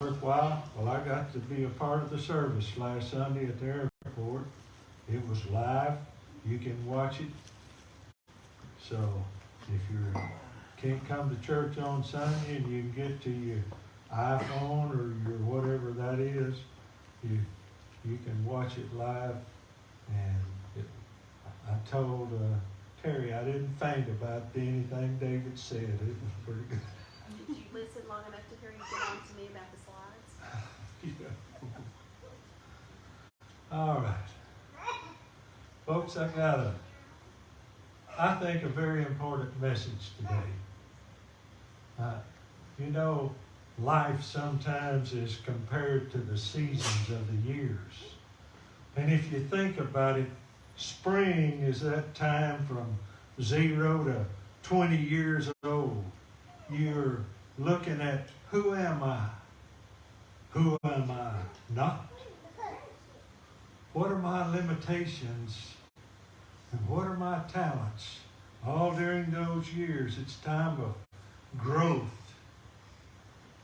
worthwhile? Well, I got to be a part of the service last Sunday at the airport. It was live. You can watch it. So if you can't come to church on Sunday and you can get to your iPhone or your whatever that is, you can watch it live. And I told Terry I didn't faint about anything David said. It was pretty good. Did you listen long enough to hear you get on to me about the slides? Yeah. All right. Folks, I got I think, a very important message today. You know, life sometimes is compared to the seasons of the years. And if you think about it, spring is that time from 0 to 20 years old. You're looking at, who am I? Who am I not? What are my limitations? And what are my talents? All during those years, it's time of growth.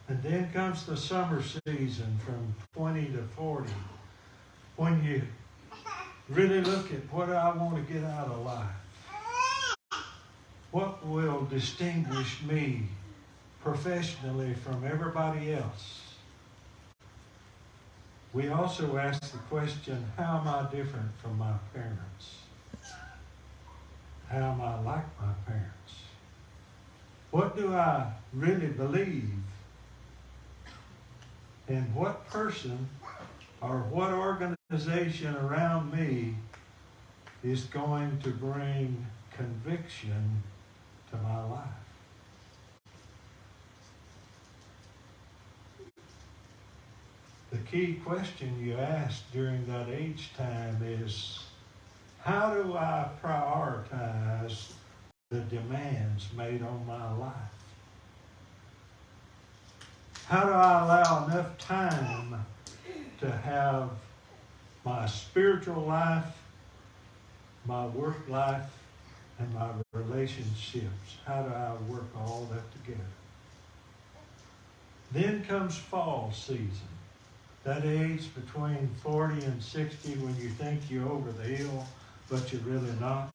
And then comes the summer season from 20 to 40, when you really look at what I want to get out of life. What will distinguish me professionally from everybody else? We also ask the question, how am I different from my parents? How am I like my parents? What do I really believe? And what person or what organization around me is going to bring conviction to my life? The key question you ask during that age time is, how do I prioritize the demands made on my life? How do I allow enough time to have my spiritual life, my work life, and my relationships? How do I work all that together? Then comes fall season. That age between 40 and 60 when you think you're over the hill, but you're really not.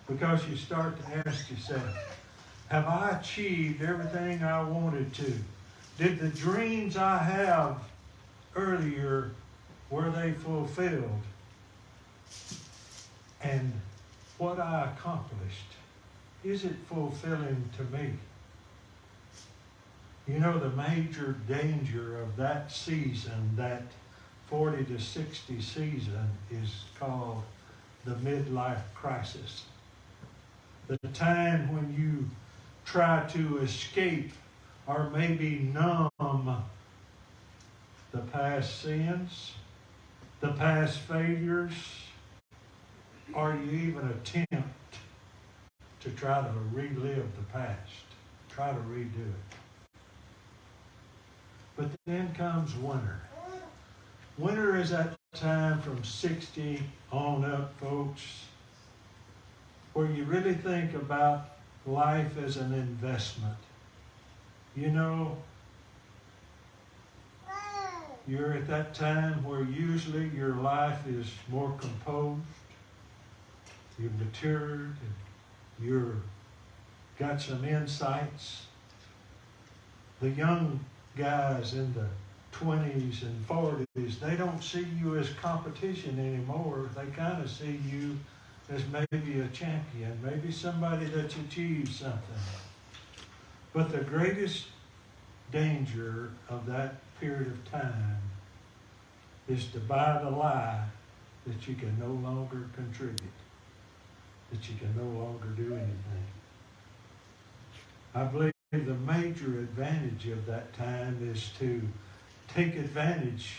Because you start to ask yourself, have I achieved everything I wanted to? Did the dreams I have earlier, were they fulfilled? And what I accomplished, is it fulfilling to me? You know, the major danger of that season, that 40 to 60 season, is called the midlife crisis. The time when you try to escape or maybe numb the past sins, the past failures, or you even attempt to try to relive the past, try to redo it. But then comes winter. Winter is that time from 60 on up, folks, where you really think about life as an investment. You know, you're at that time where usually your life is more composed, you've matured, and you're got some insights. The young guys in the 20s and 40s, they don't see you as competition anymore. They kind of see you as maybe a champion, maybe somebody that's achieved something. But the greatest danger of that period of time is to buy the lie that you can no longer contribute, that you can no longer do anything. I believe the major advantage of that time is to take advantage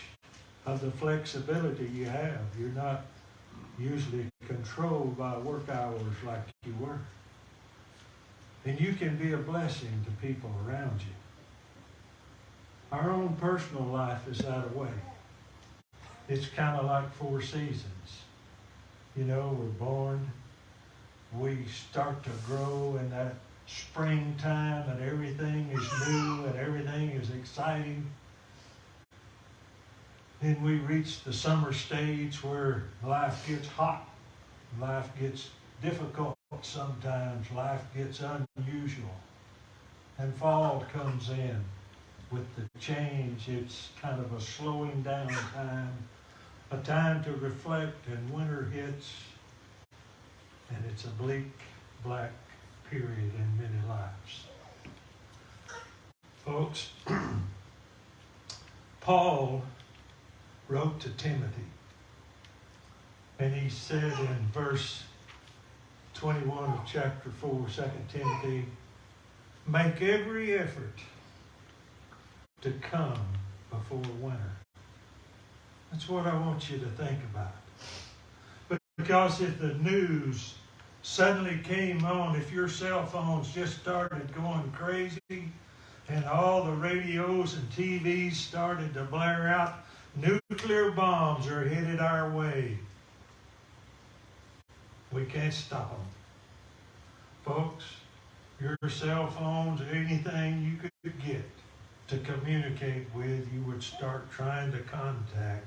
of the flexibility you have. You're not usually controlled by work hours like you were. And you can be a blessing to people around you. Our own personal life is that way. It's kind of like 4 seasons. You know, we're born, we start to grow in that springtime, and everything is new and everything is exciting. Then we reach the summer stage where life gets hot, life gets difficult sometimes, life gets unusual. And fall comes in with the change. It's kind of a slowing down time, a time to reflect, and winter hits, and it's a bleak, black period in many lives. Folks, Paul wrote to Timothy, and he said in verse 21 of chapter 4, 2 Timothy, make every effort to come before winter. That's what I want you to think about. But because if the news suddenly came on, if your cell phones just started going crazy and all the radios and TVs started to blare out, nuclear bombs are headed our way. We can't stop them. Folks, your cell phones, anything you could get to communicate with, you would start trying to contact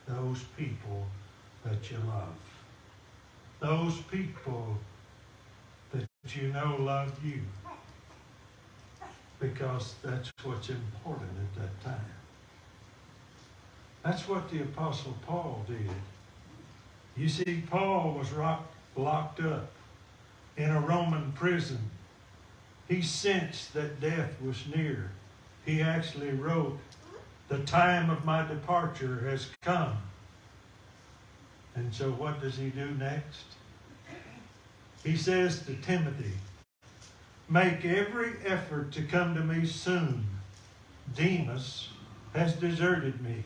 those people that you love. Those people that you know love you. Because that's what's important at that time. That's what the Apostle Paul did. You see, Paul was locked up in a Roman prison. He sensed that death was near. He actually wrote, the time of my departure has come. And so what does he do next? He says to Timothy, make every effort to come to me soon. Demas has deserted me.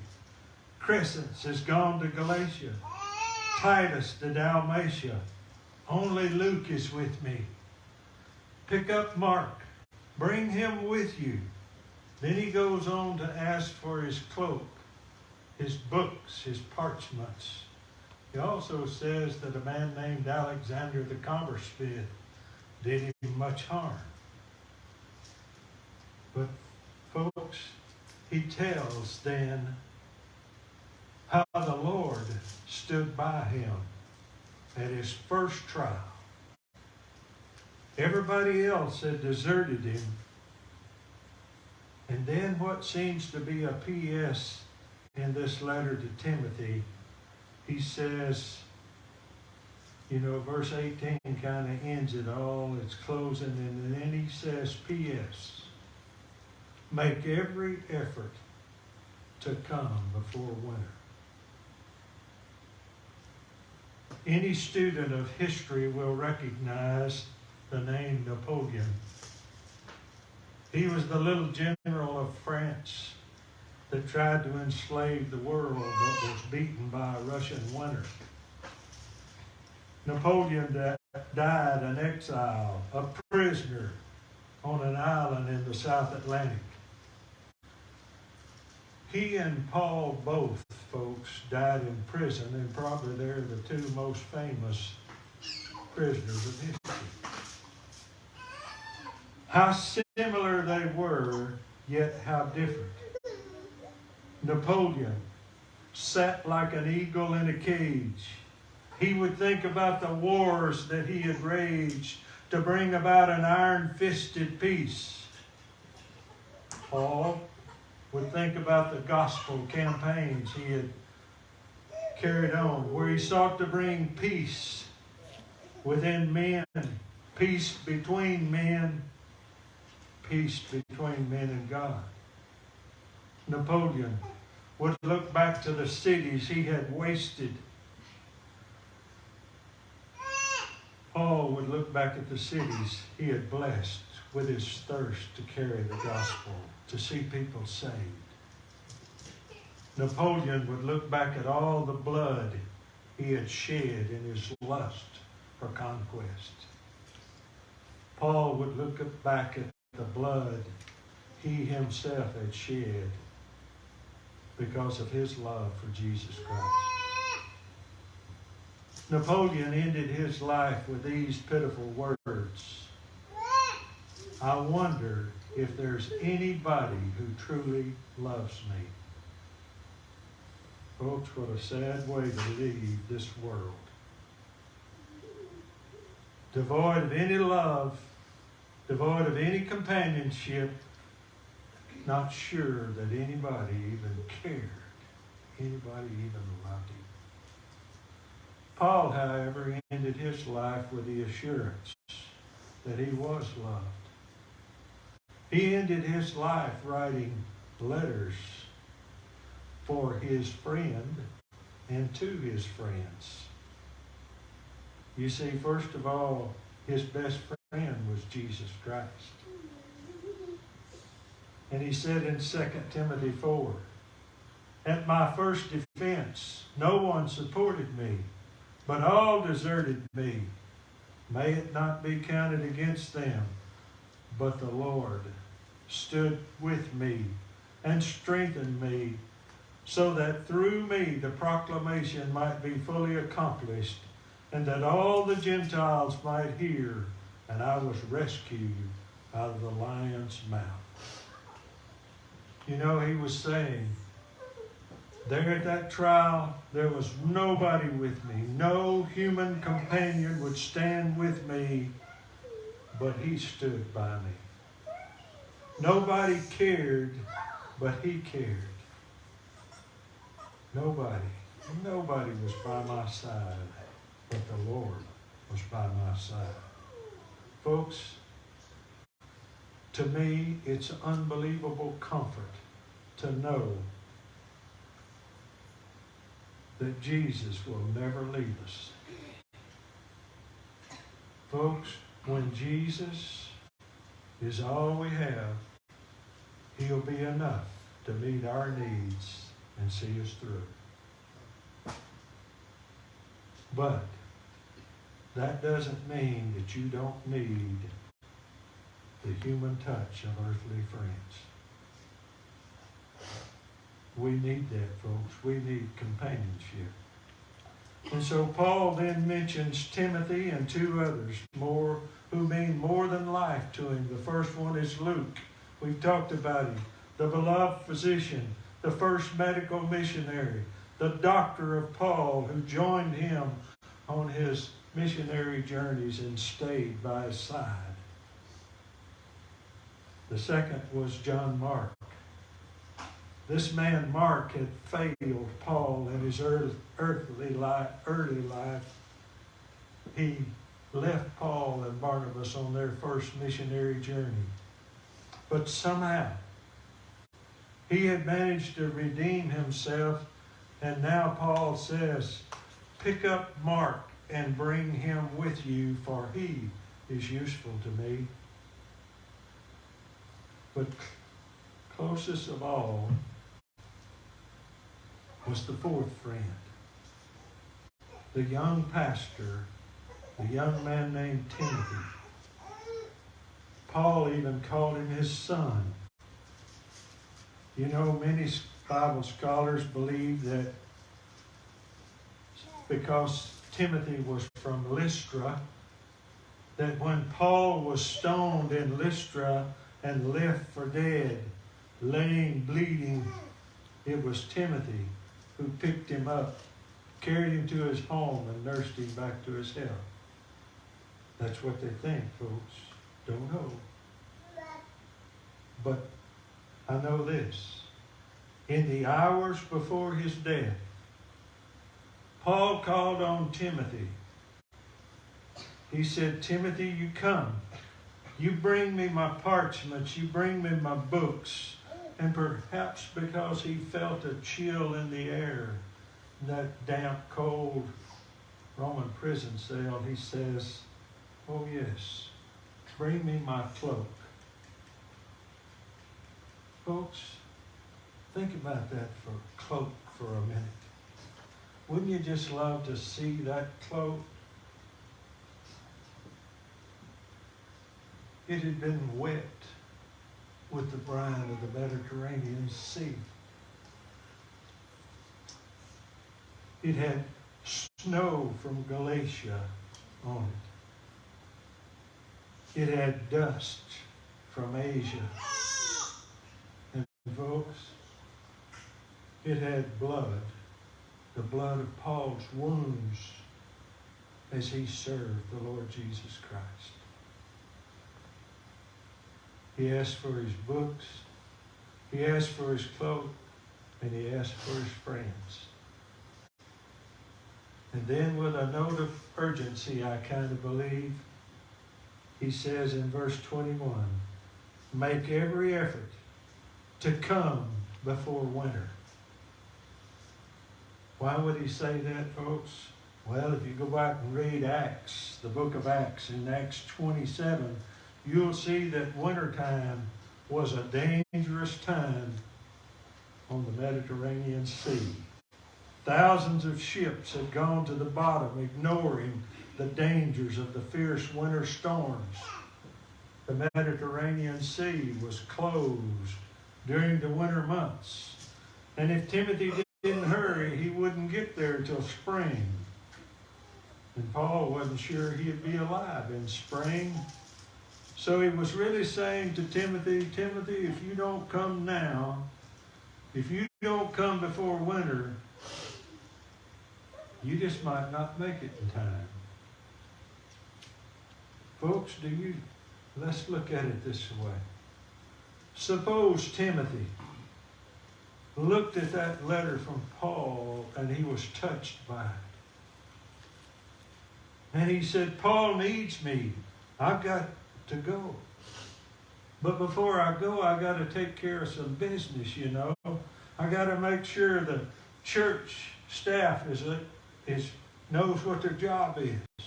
Crescens has gone to Galatia. Titus to Dalmatia. Only Luke is with me. Pick up Mark. Bring him with you. Then he goes on to ask for his cloak, his books, his parchments. He also says that a man named Alexander the coppersmith did him much harm. But folks, he tells then how the Lord stood by him at his first trial. Everybody else had deserted him. And then what seems to be a P.S. in this letter to Timothy, he says, verse 18 kind of ends it all, it's closing, and then he says, P.S. Make every effort to come before winter. Any student of history will recognize the name Napoleon. He was the little general of France that tried to enslave the world but was beaten by a Russian winter. Napoleon died an exile, a prisoner on an island in the South Atlantic. He and Paul both, folks, died in prison, and probably they're the two most famous prisoners of history. How similar they were, yet how different. Napoleon sat like an eagle in a cage. He would think about the wars that he had waged to bring about an iron-fisted peace. Paul would think about the gospel campaigns he had carried on, where he sought to bring peace within men, peace between men, peace between men and God. Napoleon would look back to the cities he had wasted. Paul would look back at the cities he had blessed with his thirst to carry the gospel, to see people saved. Napoleon would look back at all the blood he had shed in his lust for conquest. Paul would look back at the blood he himself had shed because of his love for Jesus Christ. Napoleon ended his life with these pitiful words. I wonder if there's anybody who truly loves me. Folks, what a sad way to leave this world. Devoid of any love, devoid of any companionship, not sure that anybody even cared, anybody even loved him. Paul, however, ended his life with the assurance that he was loved. He ended his life writing letters for his friend and to his friends. You see, first of all, his best friend was Jesus Christ. And he said in 2 Timothy 4, "At my first defense, no one supported me, but all deserted me. May it not be counted against them, but the Lord stood with me and strengthened me, so that through me the proclamation might be fully accomplished, and that all the Gentiles might hear, and I was rescued out of the lion's mouth." You know, he was saying, there at that trial, there was nobody with me. No human companion would stand with me, but he stood by me. Nobody cared, but he cared. Nobody was by my side, but the Lord was by my side. Folks, to me, it's unbelievable comfort to know that Jesus will never leave us. Folks, when Jesus is all we have, he'll be enough to meet our needs and see us through. But that doesn't mean that you don't need the human touch of earthly friends. We need that, folks. We need companionship. And so Paul then mentions Timothy and two others more who mean more than life to him. The first one is Luke. We've talked about him. The beloved physician, the first medical missionary, the doctor of Paul who joined him on his missionary journeys and stayed by his side. The second was John Mark. This man Mark had failed Paul in his early life. He left Paul and Barnabas on their first missionary journey. But somehow, he had managed to redeem himself, and now Paul says, pick up Mark and bring him with you, for he is useful to me. But closest of all was the fourth friend, the young pastor, the young man named Timothy. Paul even called him his son. You know, many Bible scholars believe that because Timothy was from Lystra, that when Paul was stoned in Lystra and left for dead, laying bleeding, it was Timothy who picked him up, carried him to his home, and nursed him back to his health. That's what they think, folks. Don't know. But I know this. In the hours before his death, Paul called on Timothy. He said, Timothy, you come. You bring me my parchments. You bring me my books. And perhaps because he felt a chill in the air, that damp, cold Roman prison cell, he says, oh yes, bring me my cloak. Folks, think about that cloak for a minute. Wouldn't you just love to see that cloak? It had been wet with the brine of the Mediterranean Sea. It had snow from Galatia on it. It had dust from Asia. And folks, it had blood the blood of Paul's wounds as he served the Lord Jesus Christ. He asked for his books, he asked for his cloak, and he asked for his friends. And then with a note of urgency, I kind of believe, he says in verse 21, make every effort to come before winter. Why would he say that, folks? Well, if you go back and read Acts, the book of Acts, in Acts 27, you'll see that wintertime was a dangerous time on the Mediterranean Sea. Thousands of ships had gone to the bottom, ignoring the dangers of the fierce winter storms. The Mediterranean Sea was closed during the winter months. And if Timothy didn't hurry, he wouldn't get there till spring. And Paul wasn't sure he'd be alive in spring. So he was really saying to Timothy, Timothy, if you don't come now, if you don't come before winter, you just might not make it in time. Folks, let's look at it this way. Suppose Timothy looked at that letter from Paul and he was touched by it. And he said, Paul needs me. I've got to go. But before I go, I got to take care of some business, you know. I got to make sure the church staff knows what their job is.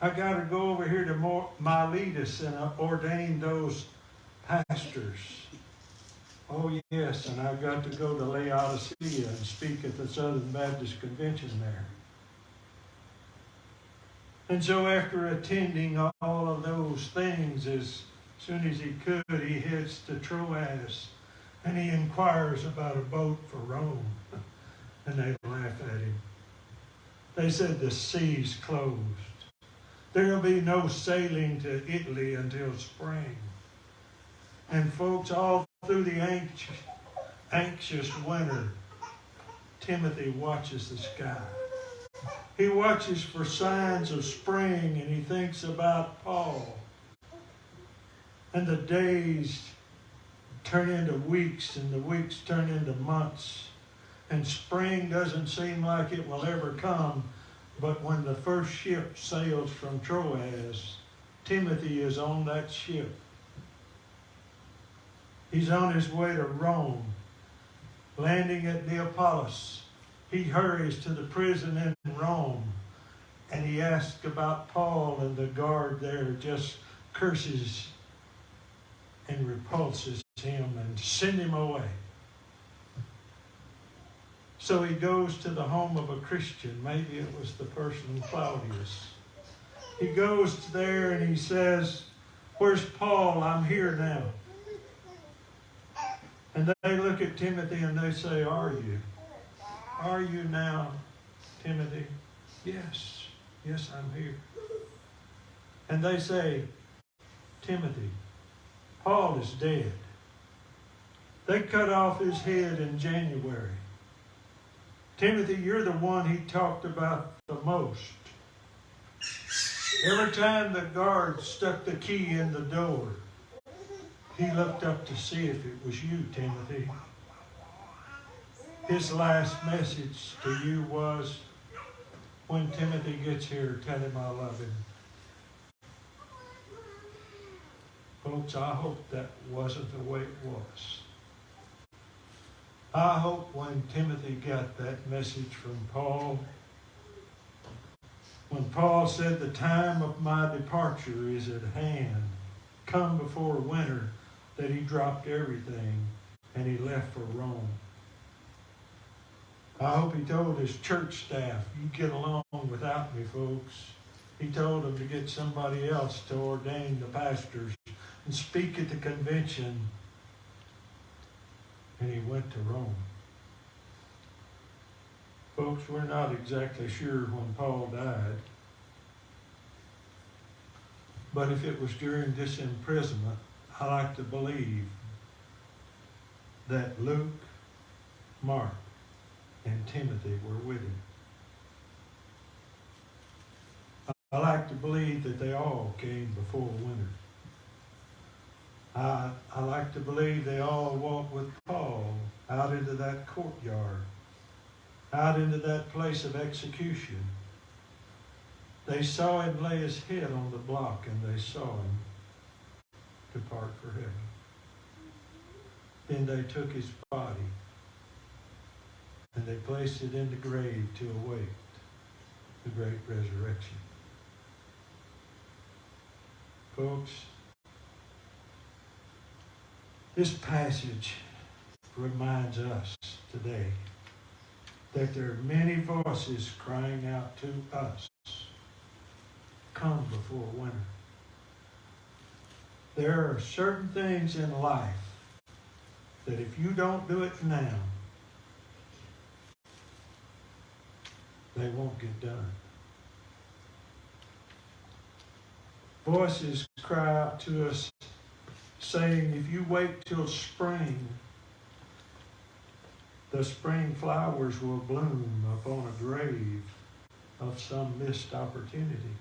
I got to go over here to Miletus and ordain those pastors. Oh, yes, and I've got to go to Laodicea and speak at the Southern Baptist Convention there. And so after attending all of those things, as soon as he could, he heads to Troas and he inquires about a boat for Rome. And they laugh at him. They said the sea's closed. There'll be no sailing to Italy until spring. And folks, all through the anxious winter, Timothy watches the sky. He watches for signs of spring and he thinks about Paul. And the days turn into weeks and the weeks turn into months. And spring doesn't seem like it will ever come. But when the first ship sails from Troas, Timothy is on that ship. He's on his way to Rome. Landing at Neapolis, he hurries to the prison in Rome. And he asks about Paul, and the guard there just curses and repulses him and sends him away. So he goes to the home of a Christian. Maybe it was the person Claudius. He goes there and he says, "Where's Paul? I'm here now." And they look at Timothy and they say, "Are you? Are you now, Timothy?" "Yes, yes, I'm here." And they say, "Timothy, Paul is dead. They cut off his head in January. Timothy, you're the one he talked about the most. Every time the guard stuck the key in the door, he looked up to see if it was you, Timothy. His last message to you was, when Timothy gets here, tell him I love him." Folks, I hope that wasn't the way it was. I hope when Timothy got that message from Paul, when Paul said, "The time of my departure is at hand, come before winter," that he dropped everything and he left for Rome. I hope he told his church staff, "You get along without me, folks." He told them to get somebody else to ordain the pastors and speak at the convention. And he went to Rome. Folks, we're not exactly sure when Paul died. But if it was during this imprisonment, I like to believe that Luke, Mark, and Timothy were with him. I like to believe that they all came before winter. I like to believe they all walked with Paul out into that courtyard, out into that place of execution. They saw him lay his head on the block, and they saw him depart for heaven. Then they took his body, and they placed it in the grave to await the great resurrection. Folks, this passage reminds us today that there are many voices crying out to us, come before winter. There are certain things in life that if you don't do it now, they won't get done. Voices cry out to us saying, if you wait till spring, the spring flowers will bloom upon a grave of some missed opportunity.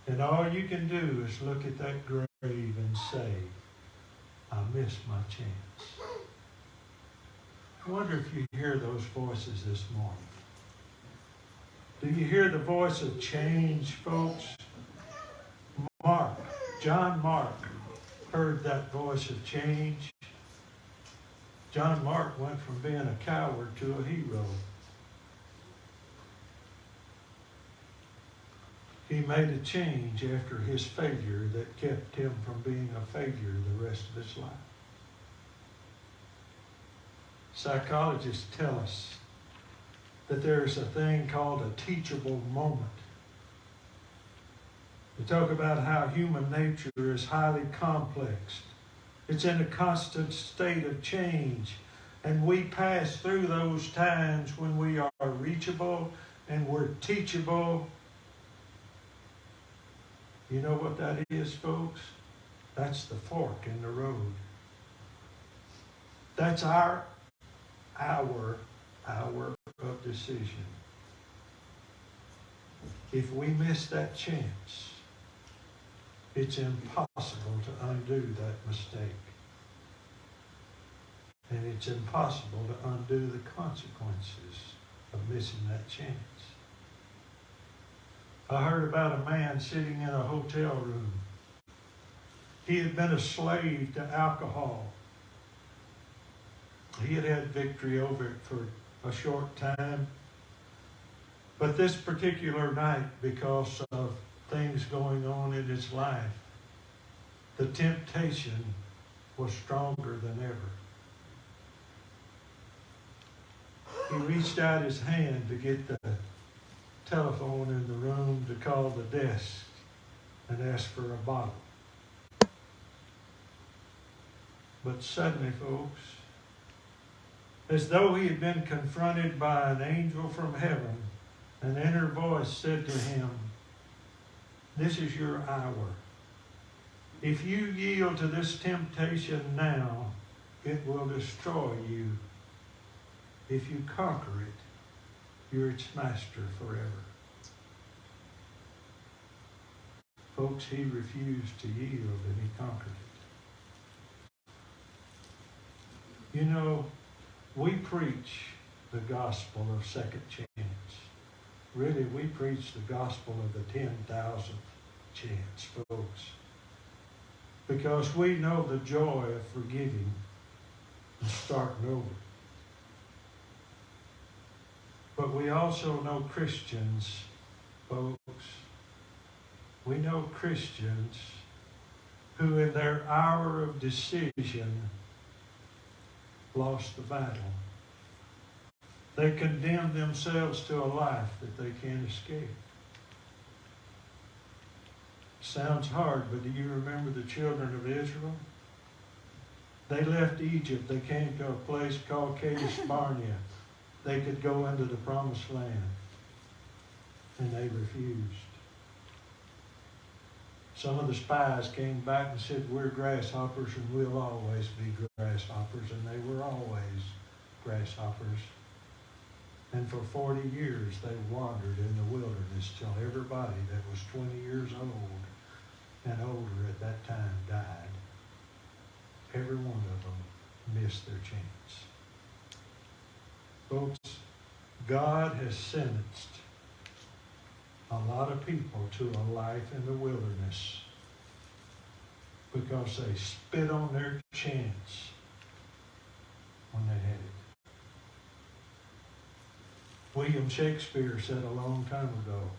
And all you can do is look at that grave and say, I missed my chance. I wonder if you hear those voices this morning. Do you hear the voice of change, folks? John Mark heard that voice of change. John Mark went from being a coward to a hero. He made a change after his failure that kept him from being a failure the rest of his life. Psychologists tell us that there's a thing called a teachable moment. They talk about how human nature is highly complex. It's in a constant state of change. And we pass through those times when we are reachable and we're teachable. You know what that is, folks? That's the fork in the road. That's our hour of decision. If we miss that chance, it's impossible to undo that mistake. And it's impossible to undo the consequences of missing that chance. I heard about a man sitting in a hotel room. He had been a slave to alcohol. He had had victory over it for a short time. But this particular night, because of things going on in his life, the temptation was stronger than ever. He reached out his hand to get the telephone in the room to call the desk and ask for a bottle. But suddenly, folks, as though he had been confronted by an angel from heaven, an inner voice said to him, "This is your hour. If you yield to this temptation now, it will destroy you. If you conquer it, you're its master forever." Folks, he refused to yield and he conquered it. You know, we preach the gospel of second chance. Really, we preach the gospel of the 10,000th chance, folks. Because we know the joy of forgiving and starting over. But we also know Christians, folks. We know Christians who in their hour of decision lost the battle. They condemned themselves to a life that they can't escape. Sounds hard, but do you remember the children of Israel? They left Egypt. They came to a place called Kadesh Barnea. They could go into the promised land. And they refused. Some of the spies came back and said, "We're grasshoppers and we'll always be grasshoppers." And they were always grasshoppers And for 40 years they wandered in the wilderness till everybody that was 20 years old and older at that time died. Every one of them missed their chance. Folks, God has sentenced a lot of people to a life in the wilderness because they spit on their chance when they had it. William Shakespeare said a long time ago,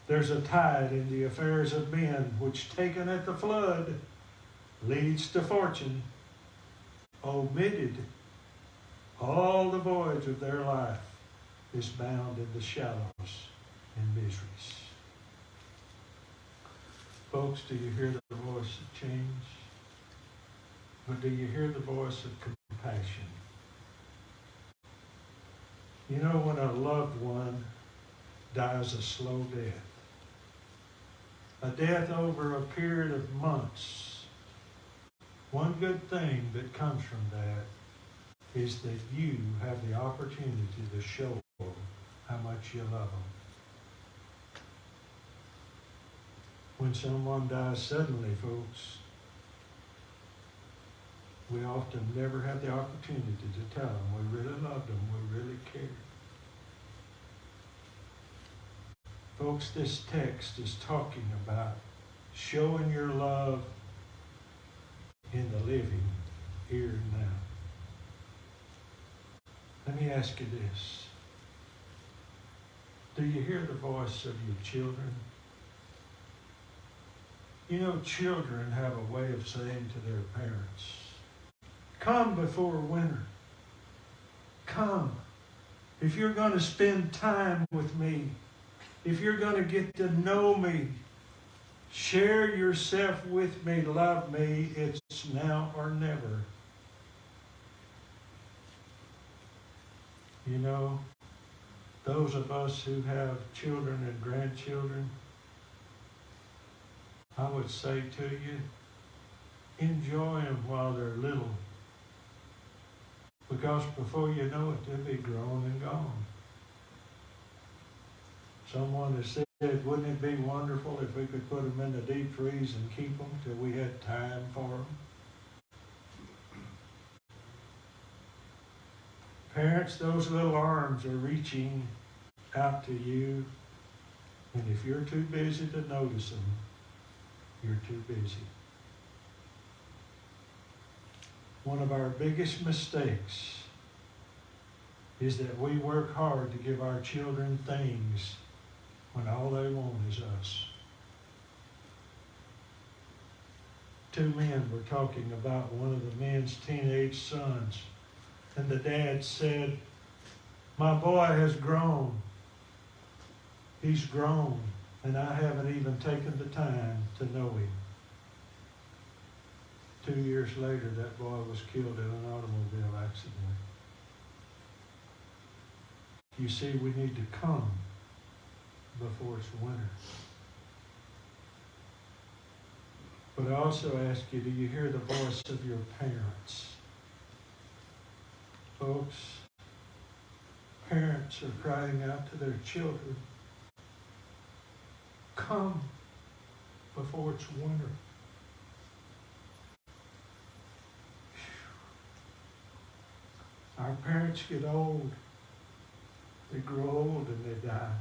"There's a tide in the affairs of men which, taken at the flood, leads to fortune. Omitted, all the voyage of their life is bound in the shallows and miseries." Folks, do you hear the voice of change? Or do you hear the voice of compassion? You know, when a loved one dies a slow death, a death over a period of months, one good thing that comes from that is that you have the opportunity to show how much you love them. When someone dies suddenly, folks, we often never have the opportunity to tell them we really loved them, we really cared. Folks, this text is talking about showing your love in the living here and now. Let me ask you this. Do you hear the voice of your children? You know, children have a way of saying to their parents, "Come before winter. Come. If you're going to spend time with me, if you're going to get to know me, share yourself with me, love me, it's now or never." You know, those of us who have children and grandchildren, I would say to you, enjoy them while they're little. Because before you know it, they'll be grown and gone. Someone has said, wouldn't it be wonderful if we could put them in the deep freeze and keep them till we had time for them? Parents, those little arms are reaching out to you, and if you're too busy to notice them, you're too busy. One of our biggest mistakes is that we work hard to give our children things when all they want is us. Two men were talking about one of the men's teenage sons, and the dad said, "My boy has grown. He's grown, and I haven't even taken the time to know him." 2 years later, that boy was killed in an automobile accident. You see, we need to come before it's winter. But I also ask you, do you hear the voice of your parents? Folks, parents are crying out to their children, "Come before it's winter." Our parents get old. They grow old and they die.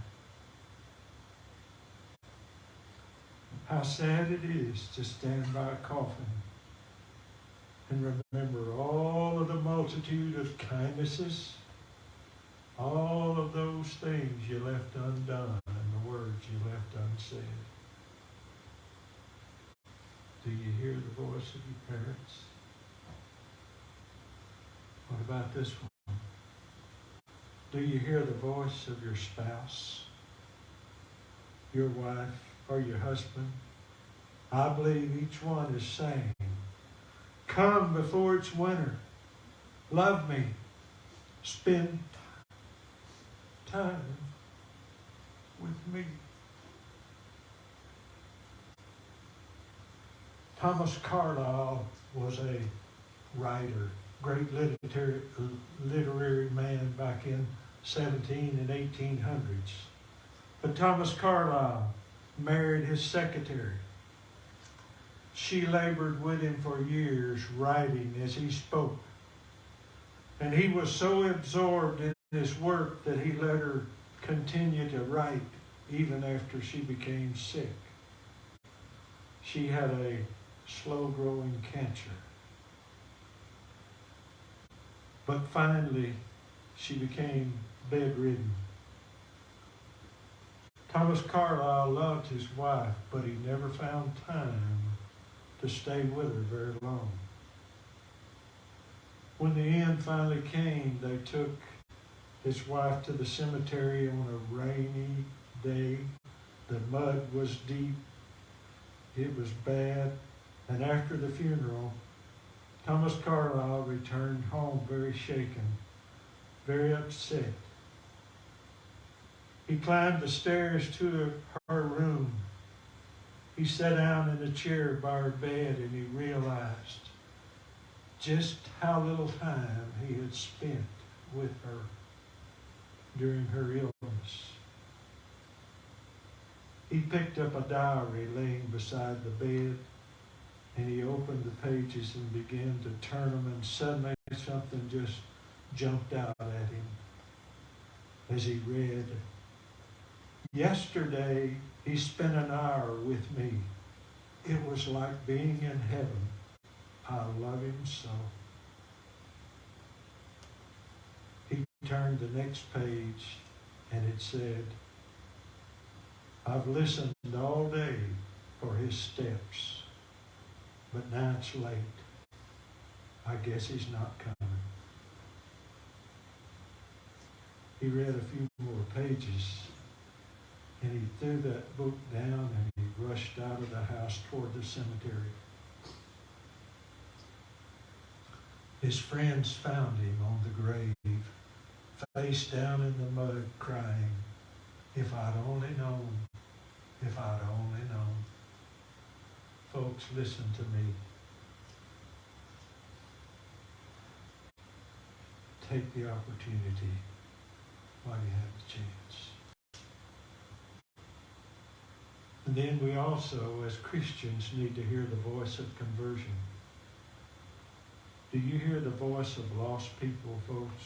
How sad it is to stand by a coffin and remember all of the multitude of kindnesses, all of those things you left undone and the words you left unsaid. Do you hear the voice of your parents? What about this one? Do you hear the voice of your spouse, your wife, or your husband? I believe each one is saying, "Come before it's winter. Love me. Spend time with me." Thomas Carlyle was a writer, great literary man back in 17 and 1800s. But Thomas Carlyle married his secretary. She labored with him for years, writing as he spoke. And he was so absorbed in his work that he let her continue to write even after she became sick. She had a slow-growing cancer. But finally, she became bedridden. Thomas Carlyle loved his wife, but he never found time to stay with her very long. When the end finally came, they took his wife to the cemetery on a rainy day. The mud was deep. It was bad. And after the funeral, Thomas Carlyle returned home very shaken, very upset. He climbed the stairs to her room. He sat down in a chair by her bed and he realized just how little time he had spent with her during her illness. He picked up a diary laying beside the bed and he opened the pages and began to turn them, and suddenly something just jumped out at him as he read. Yesterday, he spent an hour with me. It was like being in heaven. I love him so. He turned the next page and it said, I've listened all day for his steps, but now it's late. I guess he's not coming. He read a few more pages and he threw that book down and he rushed out of the house toward the cemetery. His friends found him on the grave, face down in the mud, crying, if I'd only known, if I'd only known. Folks, listen to me. Take the opportunity while you have the chance. And then we also, as Christians, need to hear the voice of conversion. Do you hear the voice of lost people, folks?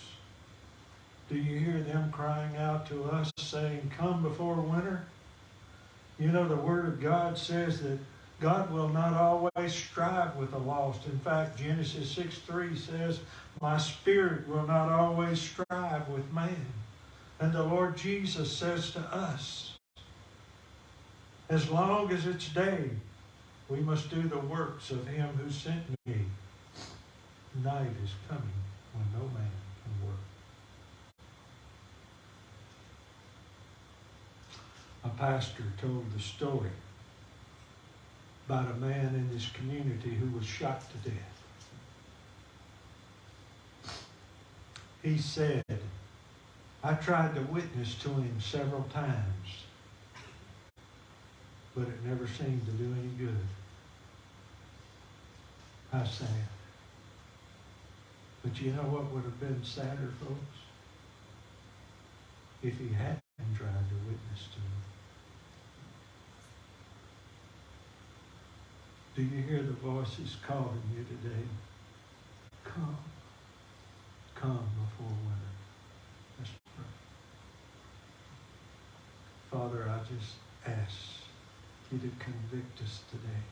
Do you hear them crying out to us saying, come before winter? You know, the Word of God says that God will not always strive with the lost. In fact, Genesis 6:3 says, my spirit will not always strive with man. And the Lord Jesus says to us, as long as it's day, we must do the works of him who sent me. Night is coming when no man can work. A pastor told the story about a man in this community who was shot to death. He said, I tried to witness to him several times, but it never seemed to do any good. How sad. But you know what would have been sadder, folks? If he hadn't tried to witness to him. Do you hear the voices calling you today? Come. Come before winter. Let's pray. Father, I just ask you to convict us today.